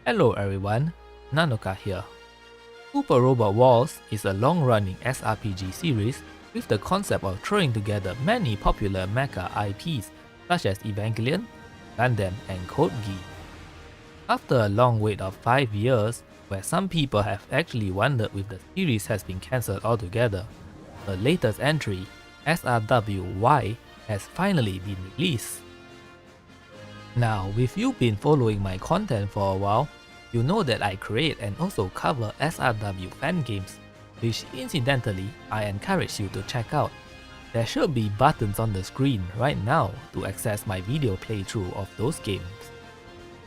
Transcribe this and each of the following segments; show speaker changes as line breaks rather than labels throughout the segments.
Hello everyone, Nanoka here. Super Robot Wars is a long-running SRPG series with the concept of throwing together many popular mecha IPs such as Evangelion, Gundam and Code Geass. After a long wait of 5 years, where some people have actually wondered if the series has been cancelled altogether, the latest entry, SRWY, has finally been released. Now, if you've been following my content for a while, you know that I create and also cover SRW fan games, which incidentally I encourage you to check out. There should be buttons on the screen right now to access my video playthrough of those games.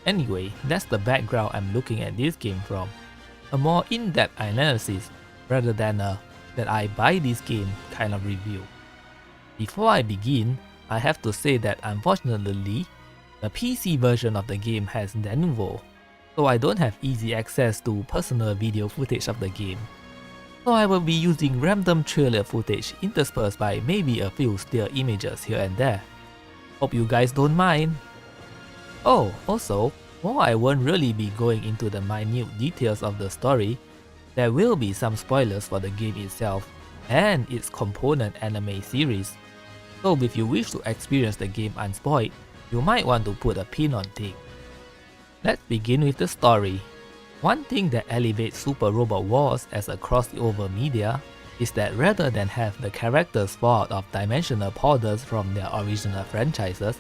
Anyway, that's the background I'm looking at this game from. A more in-depth analysis rather than a that I buy this game kind of review. Before I begin, I have to say that unfortunately, the PC version of the game has Denuvo, so I don't have easy access to personal video footage of the game. So I will be using random trailer footage interspersed by maybe a few still images here and there. Hope you guys don't mind. Oh, also, while I won't really be going into the minute details of the story, there will be some spoilers for the game itself and its component anime series. So if you wish to experience the game unspoiled, you might want to put a pin on things. Let's begin with the story. One thing that elevates Super Robot Wars as a crossover media is that rather than have the characters fall out of dimensional portals from their original franchises,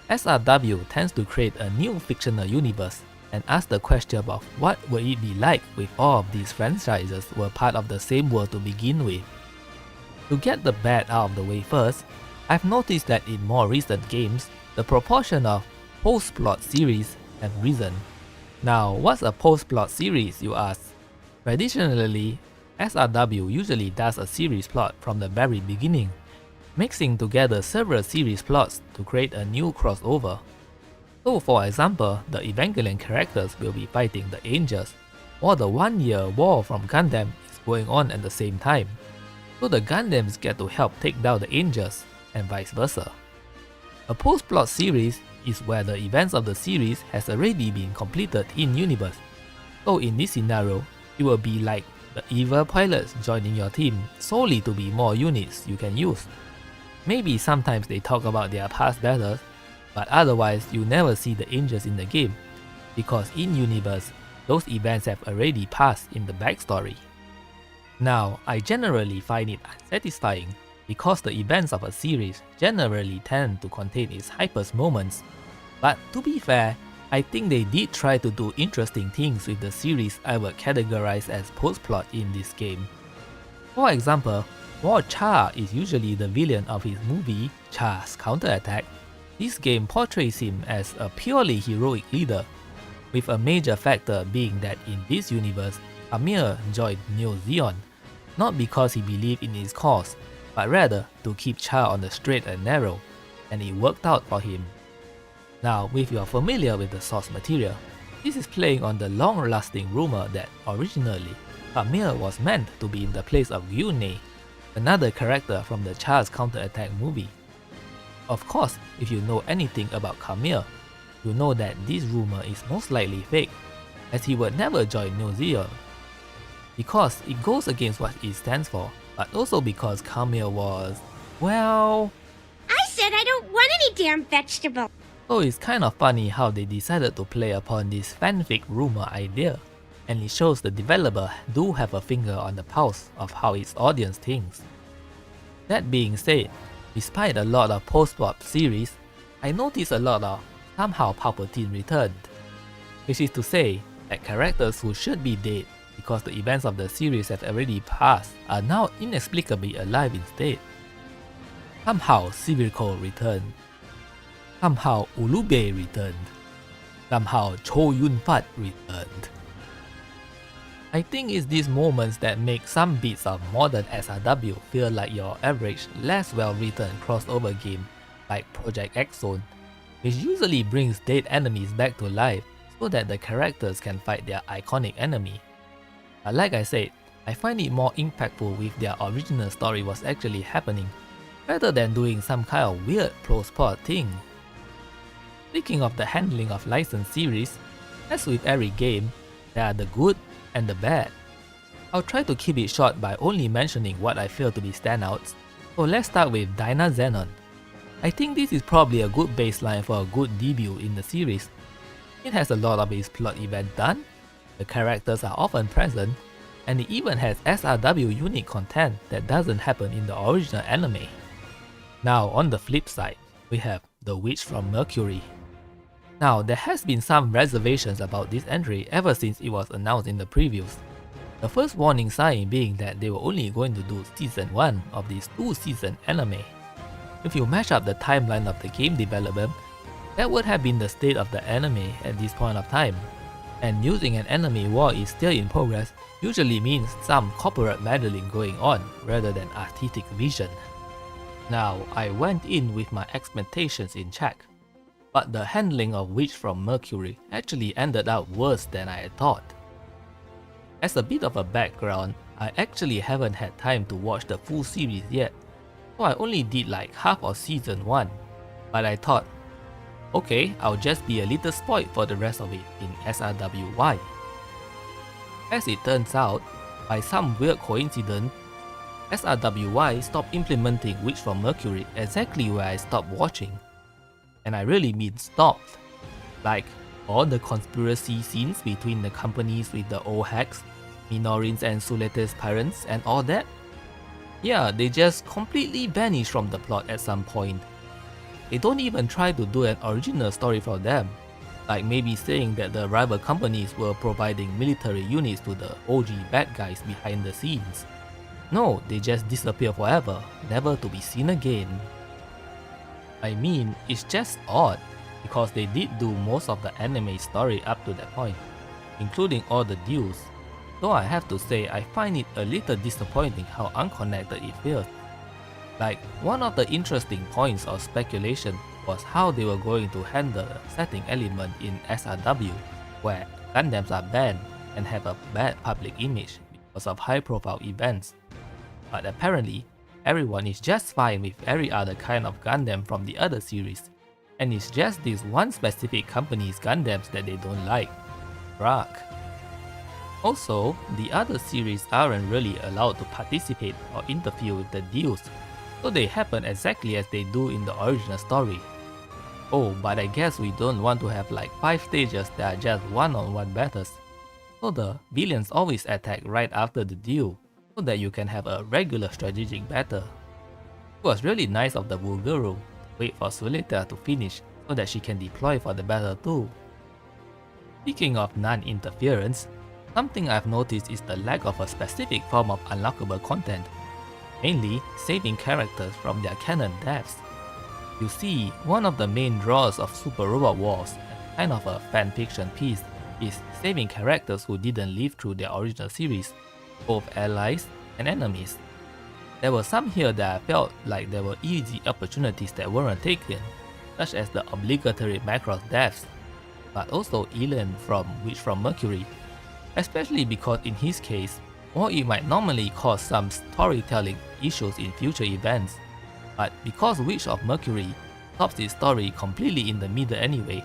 SRW tends to create a new fictional universe and ask the question about what would it be like if all of these franchises were part of the same world to begin with. To get the bad out of the way first, I've noticed that in more recent games, the proportion of post-plot series have risen. Now, what's a post-plot series, you ask? Traditionally, SRW usually does a series plot from the very beginning, mixing together several series plots to create a new crossover. So for example, the Evangelion characters will be fighting the Angels, while the 1-year war from Gundam is going on at the same time. So the Gundams get to help take down the Angels, and vice versa. A post-plot series is where the events of the series has already been completed in-universe. So in this scenario, it will be like the evil pilots joining your team solely to be more units you can use. Maybe sometimes they talk about their past battles, but otherwise you never see the Angels in the game, because in-universe, those events have already passed in the backstory. Now, I generally find it unsatisfying because the events of a series generally tend to contain its hypest moments. But to be fair, I think they did try to do interesting things with the series I would categorize as post-plot in this game. For example, while Char is usually the villain of his movie Char's Counterattack, this game portrays him as a purely heroic leader, with a major factor being that in this universe, Amir joined Neo Zeon, not because he believed in his cause, but rather to keep Char on the straight and narrow, and it worked out for him. Now, if you are familiar with the source material, this is playing on the long-lasting rumor that originally, Amir was meant to be in the place of Gyune, another character from the Char's Counterattack movie. Of course, if you know anything about Kamir, you know that this rumor is most likely fake, as he would never join Neo Zeon, because it goes against what it stands for, but also because Kamir was, well...
I said I don't want any damn vegetable!
So it's kind of funny how they decided to play upon this fanfic rumor idea, and it shows the developer do have a finger on the pulse of how its audience thinks. That being said, despite a lot of post-plot series, I noticed a lot of somehow Palpatine returned, which is to say that characters who should be dead because the events of the series have already passed are now inexplicably alive instead. Somehow Siviko returned, somehow Ulube returned, somehow Cho Yun-Fat returned. I think it's these moments that make some bits of modern SRW feel like your average, less well-written crossover game like Project X Zone, which usually brings dead enemies back to life so that the characters can fight their iconic enemy. But like I said, I find it more impactful if their original story was actually happening, rather than doing some kind of weird post-plot thing. Speaking of the handling of licensed series, As with every game, there are the good and the bad. I'll try to keep it short by only mentioning what I feel to be standouts, so let's start with Dyna-Xenon. I think this is probably a good baseline for a good debut in the series. It has a lot of its plot event done, the characters are often present, and it even has SRW unique content that doesn't happen in the original anime. Now on the flip side, we have The Witch from Mercury. Now there has been some reservations about this entry ever since it was announced in the previews. The first warning sign being that they were only going to do season 1 of this 2-season anime. If you match up the timeline of the game development, that would have been the state of the anime at this point of time. And using an anime war is still in progress usually means some corporate meddling going on rather than artistic vision. Now, I went in with my expectations in check, but the handling of Witch from Mercury actually ended up worse than I had thought. As a bit of a background, I actually haven't had time to watch the full series yet, so I only did like half of season 1, but I thought, okay, I'll just be a little spoiled for the rest of it in SRWY. As it turns out, by some weird coincidence, SRWY stopped implementing Witch from Mercury exactly where I stopped watching. And I really mean stopped. Like, all the conspiracy scenes between the companies with the old hacks, Minorin's and Sulete's parents and all that? Yeah, they just completely vanished from the plot at some point. They don't even try to do an original story for them, like maybe saying that the rival companies were providing military units to the OG bad guys behind the scenes. No, they just disappear forever, never to be seen again. I mean, it's just odd, because they did do most of the anime story up to that point, including all the duels. Though I have to say I find it a little disappointing how unconnected it feels. Like, one of the interesting points of speculation was how they were going to handle the setting element in SRW, where Gundams are banned and have a bad public image because of high-profile events. But apparently, everyone is just fine with every other kind of Gundam from the other series, and it's just this one specific company's Gundams that they don't like, Rock. Also, the other series aren't really allowed to participate or interfere with the deals, so they happen exactly as they do in the original story. Oh, but I guess we don't want to have like 5 stages that are just one-on-one battles, so the villains always attack right after the duel, so that you can have a regular strategic battle. It was really nice of the Wuguru to wait for Suleta to finish so that she can deploy for the battle too. Speaking of non-interference, something I've noticed is the lack of a specific form of unlockable content, mainly saving characters from their canon deaths. You see, one of the main draws of Super Robot Wars, and kind of a fanfiction piece, is saving characters who didn't live through their original series, both allies and enemies. There were some here that I felt like there were easy opportunities that weren't taken, such as the obligatory Macross deaths, but also Elan from Witch from Mercury, especially because in his case, while it might normally cause some storytelling issues in future events, but because Witch of Mercury stops its story completely in the middle anyway,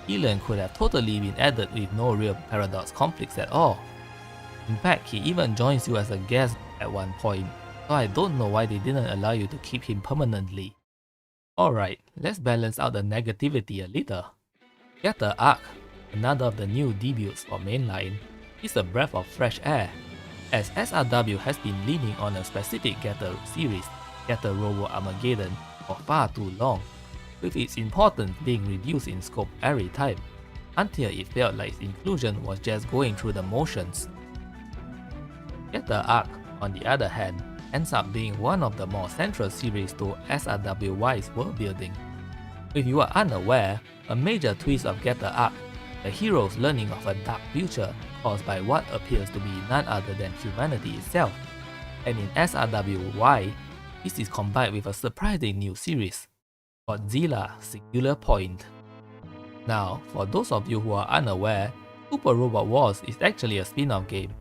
Elan could have totally been added with no real paradox conflicts at all. In fact, he even joins you as a guest at one point, so I don't know why they didn't allow you to keep him permanently. Alright, let's balance out the negativity a little. Getter Arc, another of the new debuts for mainline, is a breath of fresh air, as SRW has been leaning on a specific Getter series, Getter Robo Armageddon, for far too long, with its importance being reduced in scope every time, until it felt like its inclusion was just going through the motions. Getter Arc, on the other hand, ends up being one of the more central series to SRWY's world building. If you are unaware, a major twist of Getter Arc, the heroes learning of a dark future caused by what appears to be none other than humanity itself, and in SRWY, this is combined with a surprising new series, Godzilla Singular Point. Now, for those of you who are unaware, Super Robot Wars is actually a spin-off game,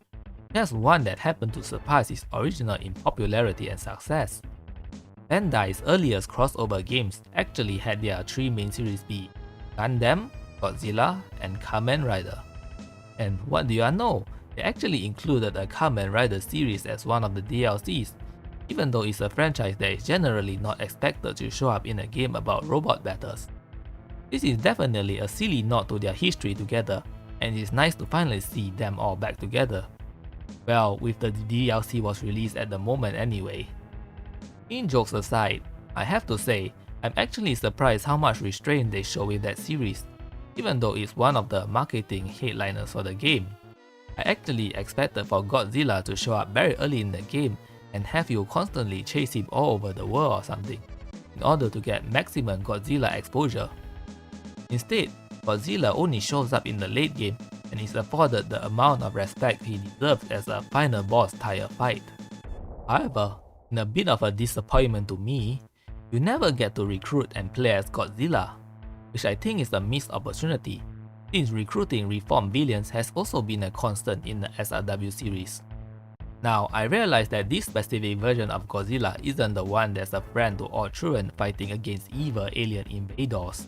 just one that happened to surpass its original in popularity and success. Bandai's earliest crossover games actually had their 3 main series be Gundam, Godzilla, and Kamen Rider. And what do you know? They actually included a Kamen Rider series as one of the DLCs, even though it's a franchise that is generally not expected to show up in a game about robot battles. This is definitely a silly nod to their history together, and it's nice to finally see them all back together. Well, with the DLC was released at the moment anyway. In jokes aside, I have to say, I'm actually surprised how much restraint they show with that series, even though it's one of the marketing headliners for the game. I actually expected for Godzilla to show up very early in the game and have you constantly chase him all over the world or something, in order to get maximum Godzilla exposure. Instead, Godzilla only shows up in the late game and is afforded the amount of respect he deserves as a final boss tier fight. However, in a bit of a disappointment to me, you never get to recruit and play as Godzilla, which I think is a missed opportunity, since recruiting reformed villains has also been a constant in the SRW series. Now, I realize that this specific version of Godzilla isn't the one that's a friend to all children fighting against evil alien invaders,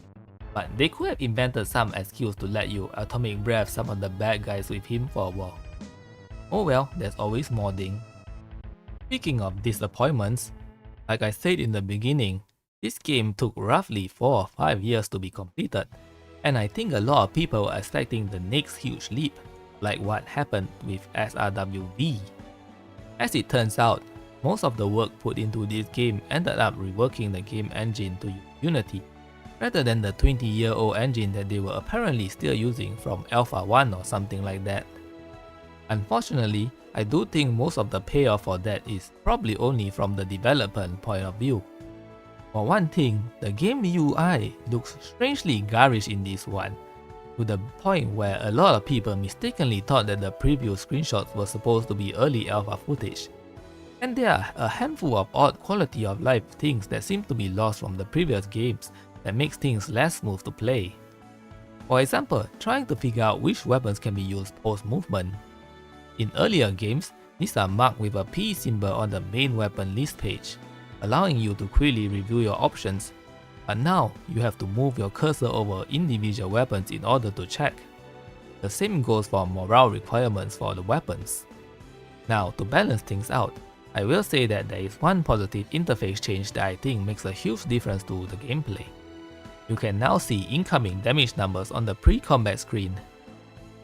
but they could have invented some excuse to let you atomic breath some of the bad guys with him for a while. Oh well, there's always modding. Speaking of disappointments, like I said in the beginning, this game took roughly 4 or 5 years to be completed, and I think a lot of people were expecting the next huge leap, like what happened with SRWV. As it turns out, most of the work put into this game ended up reworking the game engine to use Unity, rather than the 20-year-old engine that they were apparently still using from Alpha 1 or something like that. Unfortunately, I do think most of the payoff for that is probably only from the development point of view. For one thing, the game UI looks strangely garish in this one, to the point where a lot of people mistakenly thought that the preview screenshots were supposed to be early alpha footage. And there are a handful of odd quality of life things that seem to be lost from the previous games that makes things less smooth to play. For example, trying to figure out which weapons can be used post-movement. In earlier games, these are marked with a P symbol on the main weapon list page, allowing you to quickly review your options, but now you have to move your cursor over individual weapons in order to check. The same goes for morale requirements for the weapons. Now, to balance things out, I will say that there is one positive interface change that I think makes a huge difference to the gameplay. You can now see incoming damage numbers on the pre-combat screen.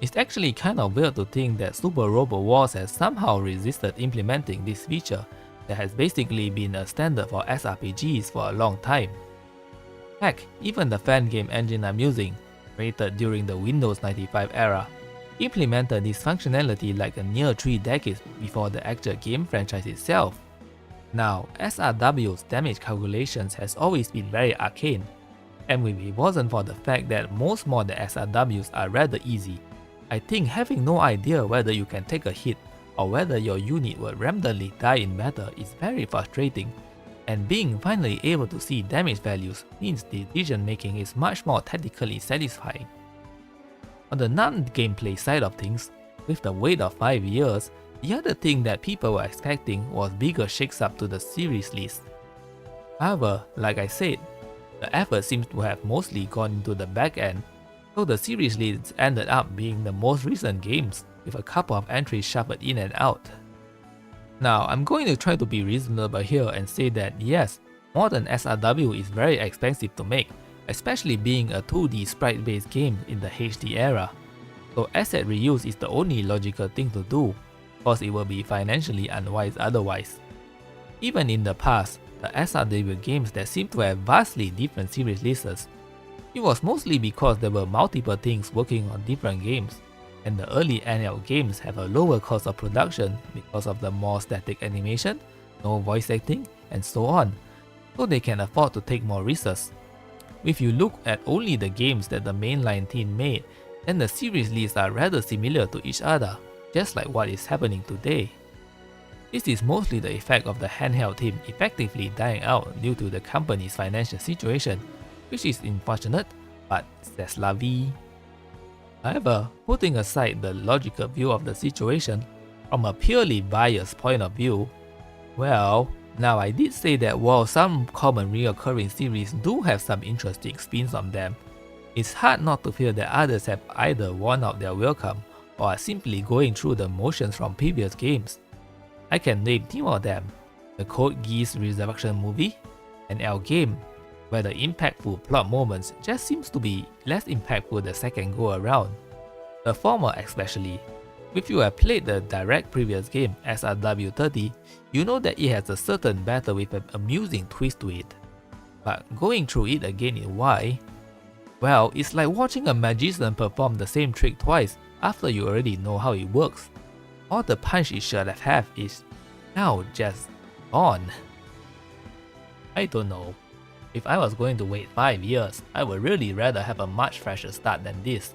It's actually kind of weird to think that Super Robot Wars has somehow resisted implementing this feature that has basically been a standard for SRPGs for a long time. Heck, even the fan game engine I'm using, created during the Windows 95 era, implemented this functionality like a near 3 decades before the actual game franchise itself. Now, SRW's damage calculations has always been very arcane, and if it wasn't for the fact that most modern SRWs are rather easy, I think having no idea whether you can take a hit or whether your unit will randomly die in battle is very frustrating, and being finally able to see damage values means decision making is much more tactically satisfying. On the non-gameplay side of things, with the wait of 5 years, the other thing that people were expecting was bigger shakes-up to the series list. However, like I said, the effort seems to have mostly gone into the back end, so the series lists ended up being the most recent games, with a couple of entries shuffled in and out. Now, I'm going to try to be reasonable here and say that yes, modern SRW is very expensive to make, especially being a 2D sprite-based game in the HD era. So asset reuse is the only logical thing to do, cause it will be financially unwise otherwise. Even in the past, the SRW games that seem to have vastly different series lists, it was mostly because there were multiple things working on different games, and the early NL games have a lower cost of production because of the more static animation, no voice acting, and so on, so they can afford to take more risks. If you look at only the games that the mainline team made, then the series lists are rather similar to each other, just like what is happening today. This is mostly the effect of the handheld team effectively dying out due to the company's financial situation, which is unfortunate, but c'est la vie. However, putting aside the logical view of the situation, from a purely biased point of view, well, now I did say that while some common reoccurring series do have some interesting spins on them, It's hard not to feel that others have either worn out their welcome or are simply going through the motions from previous games. I can name two of them: the Code Geass Resurrection movie and L Game, where the impactful plot moments just seems to be less impactful the second go around. The former especially. If you have played the direct previous game SRW30, you know that it has a certain battle with an amusing twist to it. But going through it again in Y, well, it's like watching a magician perform the same trick twice after you already know how it works. All the punch it should have is now just gone. I don't know. If I was going to wait 5 years, I would really rather have a much fresher start than this.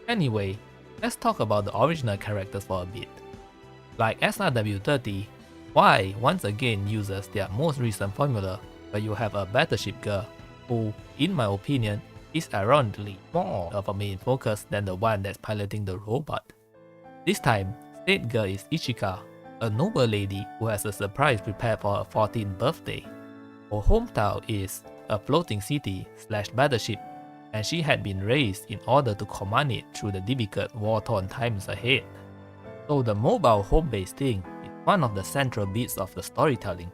Anyway, let's talk about the original characters for a bit. Like SRW30, Y once again uses their most recent formula where you have a battleship girl who, in my opinion, is ironically more of a main focus than the one that's piloting the robot. This time, State Girl is Ichika, a noble lady who has a surprise prepared for her 14th birthday. Her hometown is a floating city / battleship, and she had been raised in order to command it through the difficult war-torn times ahead. So the mobile home-based thing is one of the central bits of the storytelling,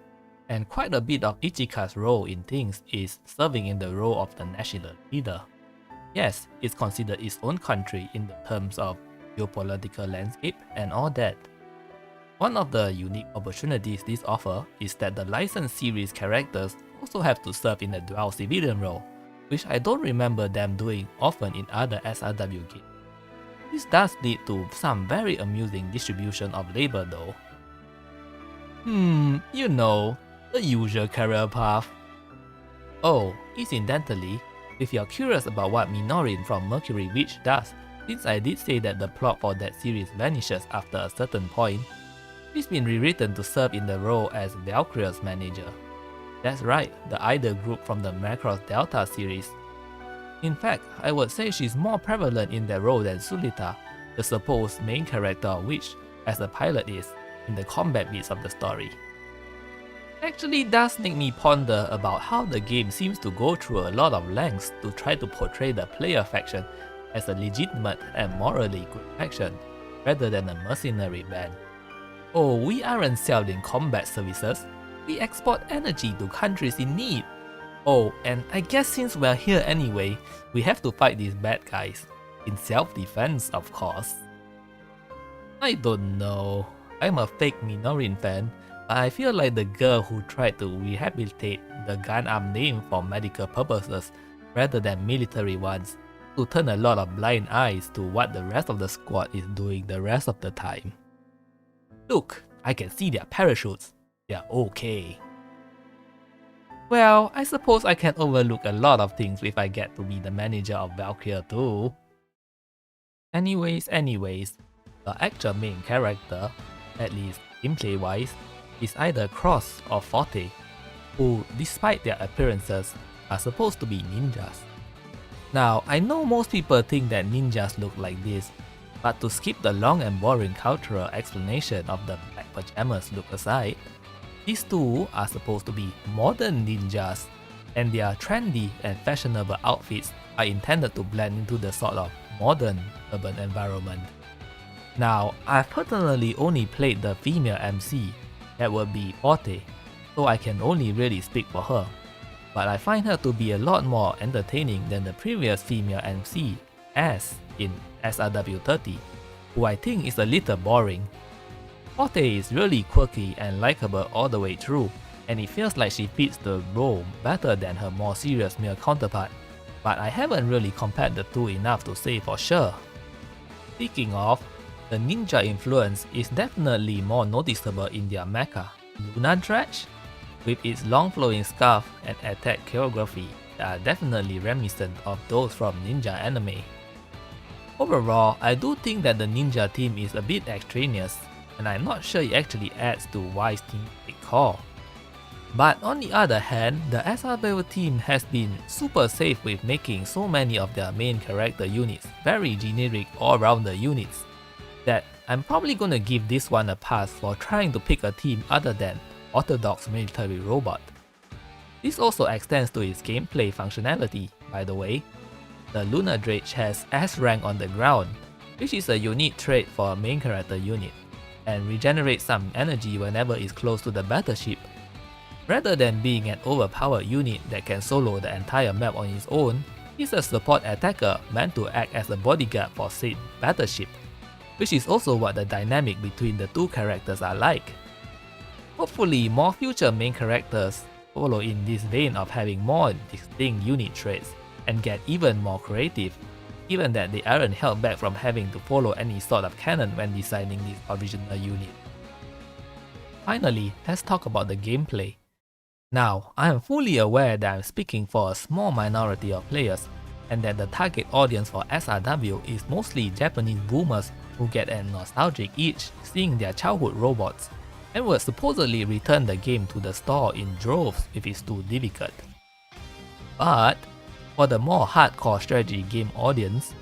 and quite a bit of Ichika's role in things is serving in the role of the national leader. Yes, it's considered its own country in the terms of geopolitical landscape and all that. One of the unique opportunities this offers is that the licensed series characters also have to serve in a dual civilian role, which I don't remember them doing often in other SRW games. This does lead to some very amusing distribution of labor though. You know, the usual career path. Oh, incidentally, if you're curious about what Minorin from Mercury Witch does, since I did say that the plot for that series vanishes after a certain point, she's been rewritten to serve in the role as Valkyria's manager. That's right, the idol group from the Macross Delta series. In fact, I would say she's more prevalent in that role than Sulita, the supposed main character of Witch, as the pilot is in the combat bits of the story. Actually does make me ponder about how the game seems to go through a lot of lengths to try to portray the player faction as a legitimate and morally good faction, rather than a mercenary band. Oh, we aren't selling combat services, we export energy to countries in need. Oh, and I guess since we're here anyway, we have to fight these bad guys. In self-defense, of course. I don't know. I'm a fake Minorin fan, but I feel like the girl who tried to rehabilitate the gun-arm name for medical purposes rather than military ones, to turn a lot of blind eyes to what the rest of the squad is doing the rest of the time. Look, I can see their parachutes. They're okay. Well, I suppose I can overlook a lot of things if I get to be the manager of Valkyria too. Anyways, the actual main character, at least gameplay wise, is either Cross or Forte, who, despite their appearances, are supposed to be ninjas. Now, I know most people think that ninjas look like this, but to skip the long and boring cultural explanation of the black pajamas look aside, these two are supposed to be modern ninjas, and their trendy and fashionable outfits are intended to blend into the sort of modern urban environment. Now, I've personally only played the female MC, that would be Forte, so I can only really speak for her, but I find her to be a lot more entertaining than the previous female MC, S in SRW30, who I think is a little boring. Forte is really quirky and likable all the way through, and it feels like she fits the role better than her more serious male counterpart, but I haven't really compared the two enough to say for sure. Speaking of, the ninja influence is definitely more noticeable in their mecha, Luna Dredge, with its long flowing scarf and attack choreography that are definitely reminiscent of those from ninja anime. Overall, I do think that the ninja team is a bit extraneous, and I'm not sure it actually adds to Y's thematic core. But on the other hand, the SRW team has been super safe with making so many of their main character units very generic all-rounder units, that I'm probably gonna give this one a pass for trying to pick a team other than orthodox military robot. This also extends to its gameplay functionality, by the way. the Lunar Dredge has S rank on the ground, which is a unique trait for a main character unit, and regenerates some energy whenever it's close to the battleship. Rather than being an overpowered unit that can solo the entire map on its own, he's a support attacker meant to act as a bodyguard for said battleship, which is also what the dynamic between the two characters are like. Hopefully more future main characters follow in this vein of having more distinct unit traits and get even more creative, given that they aren't held back from having to follow any sort of canon when designing this original unit. Finally, let's talk about the gameplay. Now, I am fully aware that I'm speaking for a small minority of players, and that the target audience for SRW is mostly Japanese boomers who get a nostalgic itch seeing their childhood robots, and would supposedly return the game to the store in droves if it's too difficult. But for the more hardcore strategy game audience,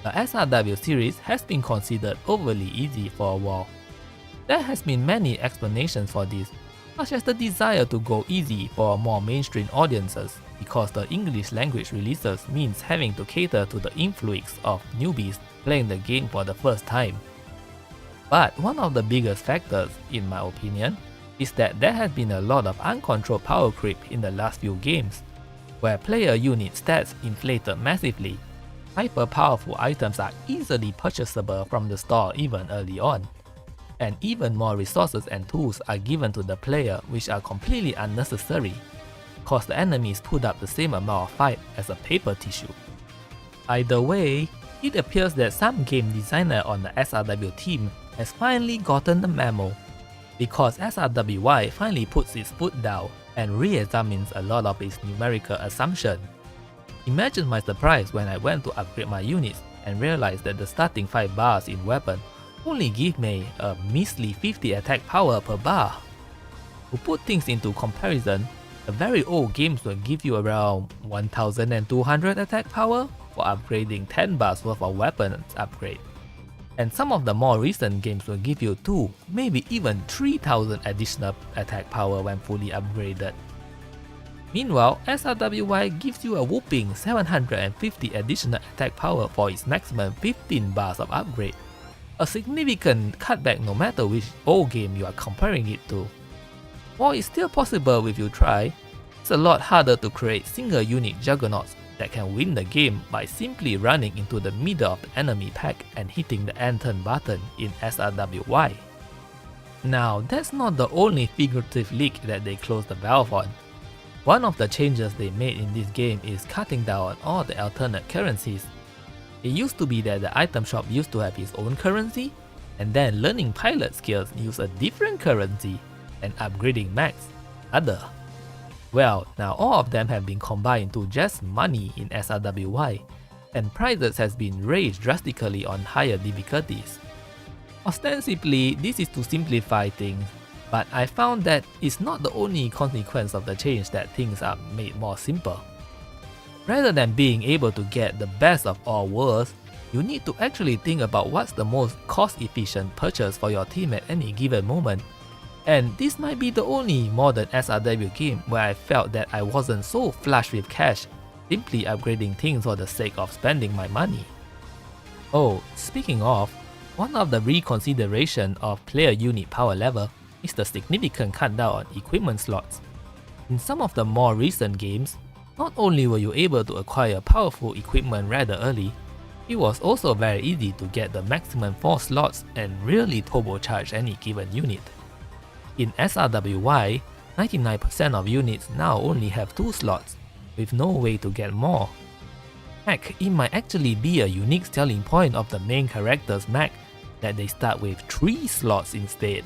the SRW series has been considered overly easy for a while. There has been many explanations for this, such as the desire to go easy for more mainstream audiences because the English language releases means having to cater to the influx of newbies playing the game for the first time. But one of the biggest factors, in my opinion, is that there has been a lot of uncontrolled power creep in the last few games, where player unit stats inflated massively. Hyper powerful items are easily purchasable from the store even early on, and even more resources and tools are given to the player which are completely unnecessary, cause the enemies put up the same amount of fight as a paper tissue. Either way, it appears that some game designer on the SRW team has finally gotten the memo, because SRWY finally puts its foot down and re-examines a lot of its numerical assumption. Imagine my surprise when I went to upgrade my units and realized that the starting 5 bars in weapon only give me a measly 50 attack power per bar. To put things into comparison, the very old games will give you around 1200 attack power for upgrading 10 bars worth of weapons upgrade. And some of the more recent games will give you 2, maybe even 3000 additional attack power when fully upgraded. Meanwhile, SRWY gives you a whopping 750 additional attack power for its maximum 15 bars of upgrade. A significant cutback no matter which old game you are comparing it to. While it's still possible if you try, it's a lot harder to create single unit juggernauts that can win the game by simply running into the middle of the enemy pack and hitting the end turn button in SRWY. Now, that's not the only figurative leak that they closed the valve on. One of the changes they made in this game is cutting down on all the alternate currencies. It used to be that the item shop used to have its own currency, and then learning pilot skills use a different currency, and upgrading max other. Well, now all of them have been combined to just money in SRWY, and prices has been raised drastically on higher difficulties. Ostensibly, this is to simplify things, but I found that it's not the only consequence of the change that things are made more simple. Rather than being able to get the best of all worlds, you need to actually think about what's the most cost-efficient purchase for your team at any given moment. And this might be the only modern SRW game where I felt that I wasn't so flush with cash, simply upgrading things for the sake of spending my money. Oh, speaking of, one of the reconsideration of player unit power level is the significant cut down on equipment slots. In some of the more recent games, not only were you able to acquire powerful equipment rather early, it was also very easy to get the maximum 4 slots and really turbocharge any given unit. In SRWY, 99% of units now only have 2 slots, with no way to get more. Heck, it might actually be a unique selling point of the main character's mech that they start with 3 slots instead.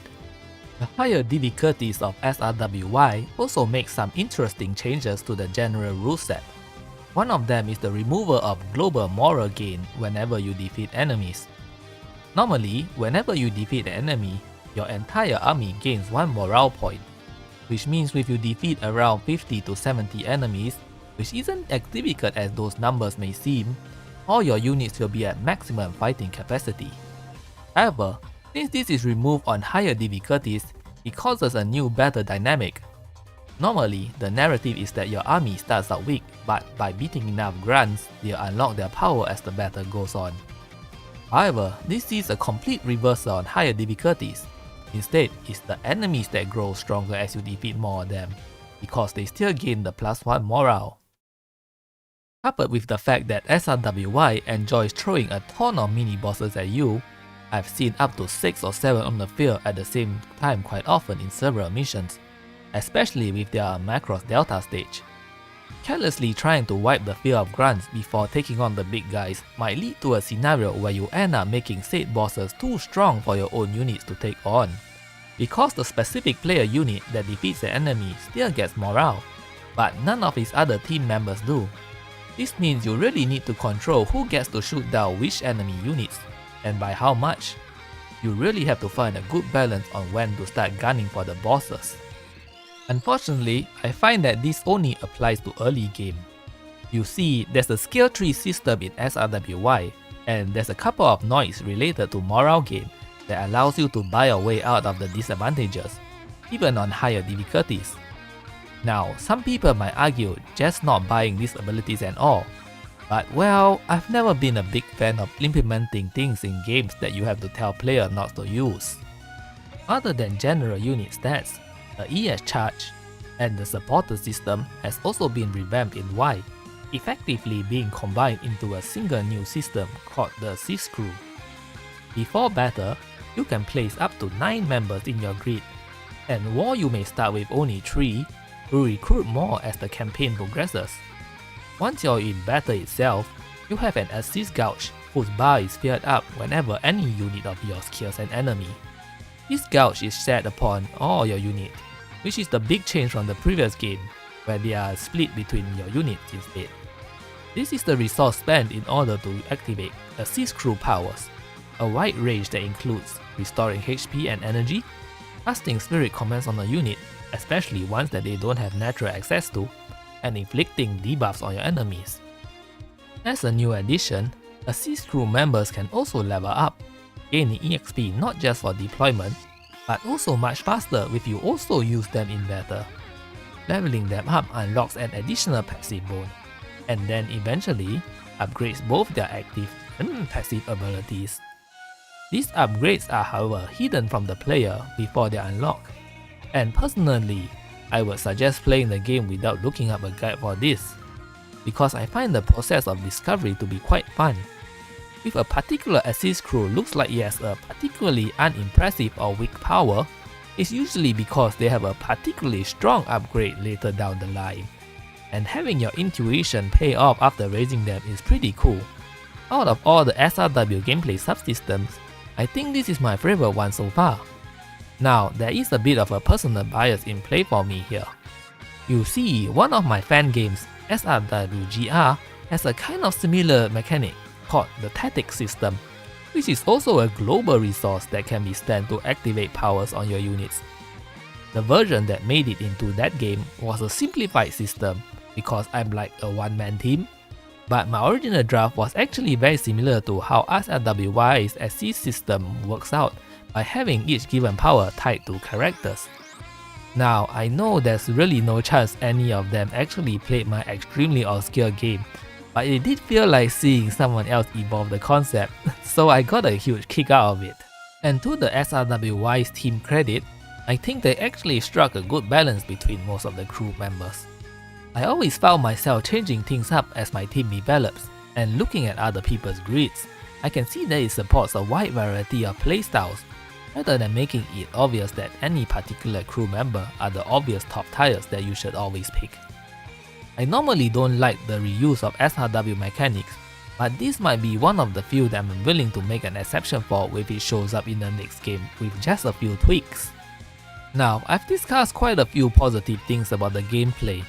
The higher difficulties of SRWY also make some interesting changes to the general rule set. One of them is the removal of global moral gain whenever you defeat enemies. Normally, whenever you defeat an enemy, your entire army gains 1 morale point, which means if you defeat around 50 to 70 enemies, which isn't as difficult as those numbers may seem, all your units will be at maximum fighting capacity. However, since this is removed on higher difficulties, it causes a new battle dynamic. Normally, the narrative is that your army starts out weak, but by beating enough grunts, they'll unlock their power as the battle goes on. However, this is a complete reversal on higher difficulties. Instead, it's the enemies that grow stronger as you defeat more of them, because they still gain the +1 morale. Coupled with the fact that SRWY enjoys throwing a ton of mini-bosses at you, I've seen up to 6 or 7 on the field at the same time quite often in several missions, especially with their Macross Delta stage. Carelessly trying to wipe the field of grunts before taking on the big guys might lead to a scenario where you end up making said bosses too strong for your own units to take on, because the specific player unit that defeats the enemy still gets morale, but none of his other team members do. This means you really need to control who gets to shoot down which enemy units, and by how much. You really have to find a good balance on when to start gunning for the bosses. Unfortunately, I find that this only applies to early game. You see, there's a skill tree system in SRWY, and there's a couple of noise related to morale gain that allows you to buy your way out of the disadvantages, even on higher difficulties. Now, some people might argue just not buying these abilities and all, but well, I've never been a big fan of implementing things in games that you have to tell player not to use. Other than general unit stats, the ES charge and the supporter system has also been revamped in Y, effectively being combined into a single new system called the 6 Crew. Before battle, you can place up to 9 members in your grid, and while you may start with only 3, you recruit more as the campaign progresses. Once you're in battle itself, you have an assist gauge whose bar is filled up whenever any unit of yours kills an enemy. This gauge is set upon all your unit, which is the big change from the previous game, where they are split between your units instead. This is the resource spent in order to activate assist crew powers, a wide range that includes restoring HP and energy, casting spirit commands on a unit, especially ones that they don't have natural access to, and inflicting debuffs on your enemies. As a new addition, assist crew members can also level up, gaining EXP not just for deployment, but also much faster if you also use them in battle. Leveling them up unlocks an additional passive bonus, and then eventually upgrades both their active and passive abilities. These upgrades are however hidden from the player before they unlock, and personally, I would suggest playing the game without looking up a guide for this, because I find the process of discovery to be quite fun. If a particular assist crew looks like it has a particularly unimpressive or weak power, it's usually because they have a particularly strong upgrade later down the line, and having your intuition pay off after raising them is pretty cool. Out of all the SRW gameplay subsystems, I think this is my favorite one so far. Now, there is a bit of a personal bias in play for me here. You see, one of my fan games, SRWGR, has a kind of similar mechanic called the Tactic system, which is also a global resource that can be spent to activate powers on your units. The version that made it into that game was a simplified system because I'm like a one-man team, but my original draft was actually very similar to how SRWY's assist system works out by having each given power tied to characters. Now, I know there's really no chance any of them actually played my extremely obscure game, but it did feel like seeing someone else evolve the concept, so I got a huge kick out of it. And to the SRWY's team credit, I think they actually struck a good balance between most of the crew members. I always found myself changing things up as my team develops, and looking at other people's grids, I can see that it supports a wide variety of playstyles, rather than making it obvious that any particular crew member are the obvious top tiers that you should always pick. I normally don't like the reuse of SRW mechanics, but this might be one of the few that I'm willing to make an exception for if it shows up in the next game with just a few tweaks. Now, I've discussed quite a few positive things about the gameplay,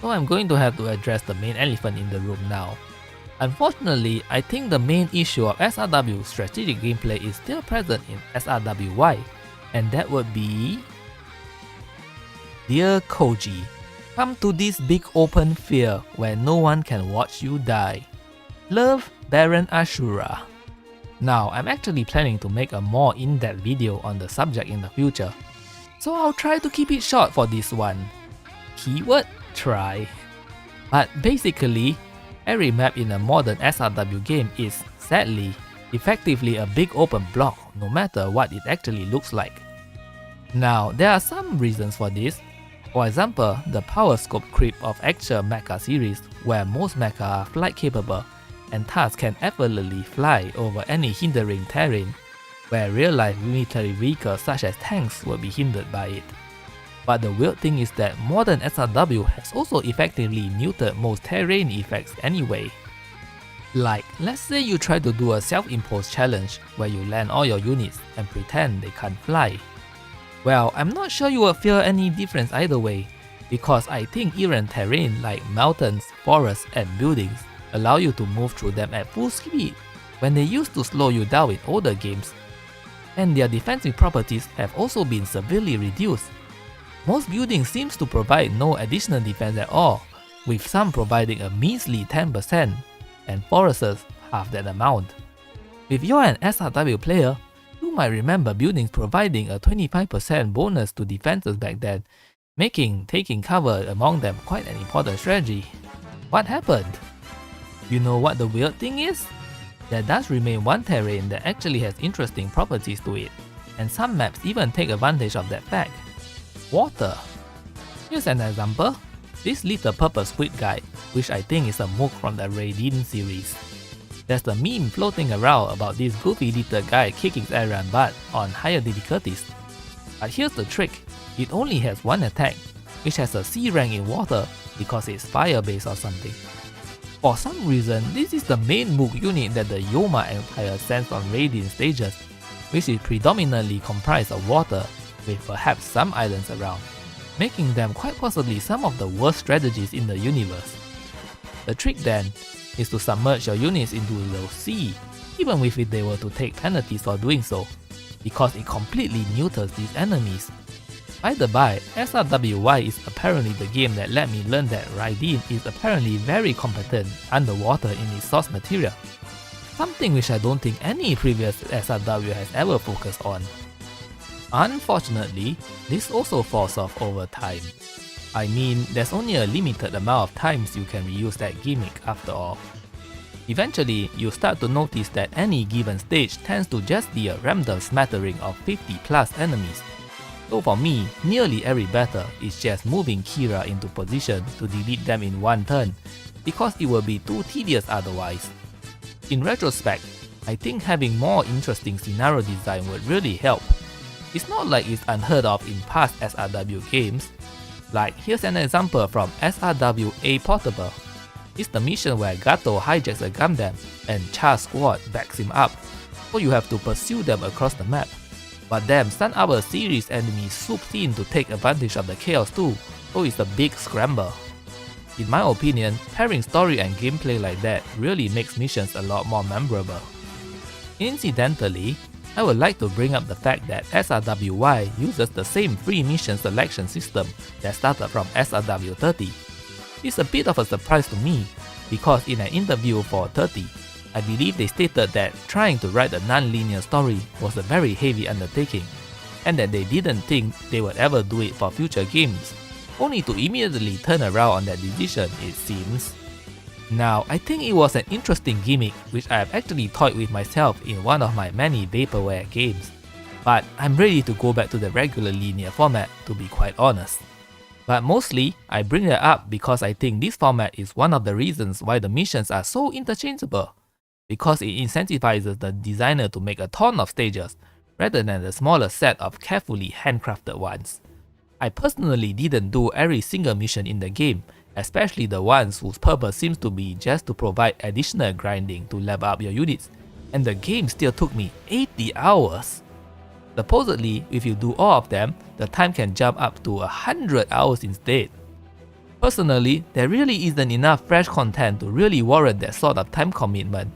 so I'm going to have to address the main elephant in the room now. Unfortunately, I think the main issue of SRW strategic gameplay is still present in SRWY, and that would be... Dear Koji, come to this big open field where no one can watch you die. Love, Baron Ashura. Now, I'm actually planning to make a more in-depth video on the subject in the future, so I'll try to keep it short for this one. Keyword try. But basically, every map in a modern SRW game is, sadly, effectively a big open block no matter what it actually looks like. Now, there are some reasons for this. For example, the power scope creep of actual mecha series where most mecha are flight capable and thus can effortlessly fly over any hindering terrain, where real-life military vehicles such as tanks will be hindered by it. But the weird thing is that modern SRW has also effectively neutered most terrain effects anyway. Like, let's say you try to do a self-imposed challenge where you land all your units and pretend they can't fly. Well, I'm not sure you will feel any difference either way, because I think errant terrain like mountains, forests and buildings allow you to move through them at full speed when they used to slow you down in older games. And their defensive properties have also been severely reduced. Most buildings seems to provide no additional defense at all, with some providing a measly 10% and forests half that amount. If you're an SRW player, you might remember buildings providing a 25% bonus to defenses back then, making taking cover among them quite an important strategy. What happened? You know what the weird thing is? There does remain one terrain that actually has interesting properties to it, and some maps even take advantage of that fact. Water. Here's an example. This little purple squid guy, which I think is a mook from the Raidin series. There's a meme floating around about this goofy little guy kicking everyone's butt on higher difficulties. But here's the trick, it only has one attack, which has a C rank in water because it's fire based or something. For some reason, this is the main mook unit that the Yoma Empire sends on Raidin stages, which is predominantly comprised of water, with perhaps some islands around, making them quite possibly some of the worst strategies in the universe. The trick then is to submerge your units into the sea, even if they were to take penalties for doing so, because it completely neuters these enemies. By the by, SRWY is apparently the game that let me learn that Raidin is apparently very competent underwater in its source material, something which I don't think any previous SRW has ever focused on. Unfortunately, this also falls off over time. I mean, there's only a limited amount of times you can reuse that gimmick after all. Eventually, you start to notice that any given stage tends to just be a random smattering of 50 plus enemies. So for me, nearly every battle is just moving Kira into position to delete them in one turn, because it will be too tedious otherwise. In retrospect, I think having more interesting scenario design would really help. It's not like it's unheard of in past SRW games. Like, here's an example from SRW A Portable. It's the mission where Gato hijacks a Gundam and Char's squad backs him up, so you have to pursue them across the map. But then some other series enemies swooped in to take advantage of the chaos too, so it's a big scramble. In my opinion, pairing story and gameplay like that really makes missions a lot more memorable. Incidentally, I would like to bring up the fact that SRWY uses the same free mission selection system that started from SRW 30. It's a bit of a surprise to me, because in an interview for 30, I believe they stated that trying to write a non-linear story was a very heavy undertaking, and that they didn't think they would ever do it for future games, only to immediately turn around on that decision, it seems. Now, I think it was an interesting gimmick which I have actually toyed with myself in one of my many vaporware games, but I'm ready to go back to the regular linear format, to be quite honest. But mostly, I bring that up because I think this format is one of the reasons why the missions are so interchangeable, because it incentivizes the designer to make a ton of stages, rather than a smaller set of carefully handcrafted ones. I personally didn't do every single mission in the game, especially the ones whose purpose seems to be just to provide additional grinding to level up your units, and the game still took me 80 hours. Supposedly, if you do all of them, the time can jump up to 100 hours instead. Personally, there really isn't enough fresh content to really warrant that sort of time commitment.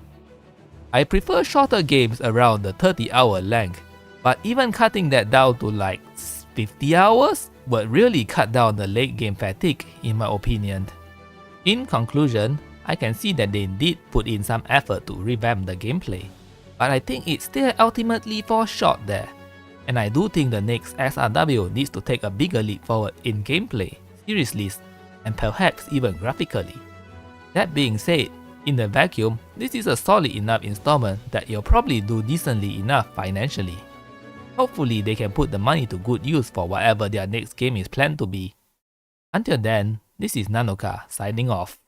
I prefer shorter games around the 30-hour length, but even cutting that down to like 50 hours would really cut down the late game fatigue in my opinion. In conclusion, I can see that they did put in some effort to revamp the gameplay, but I think it still ultimately falls short there, and I do think the next SRW needs to take a bigger leap forward in gameplay, series list, and perhaps even graphically. That being said, in the vacuum, this is a solid enough installment that you'll probably do decently enough financially. Hopefully they can put the money to good use for whatever their next game is planned to be. Until then, this is Nanoka signing off.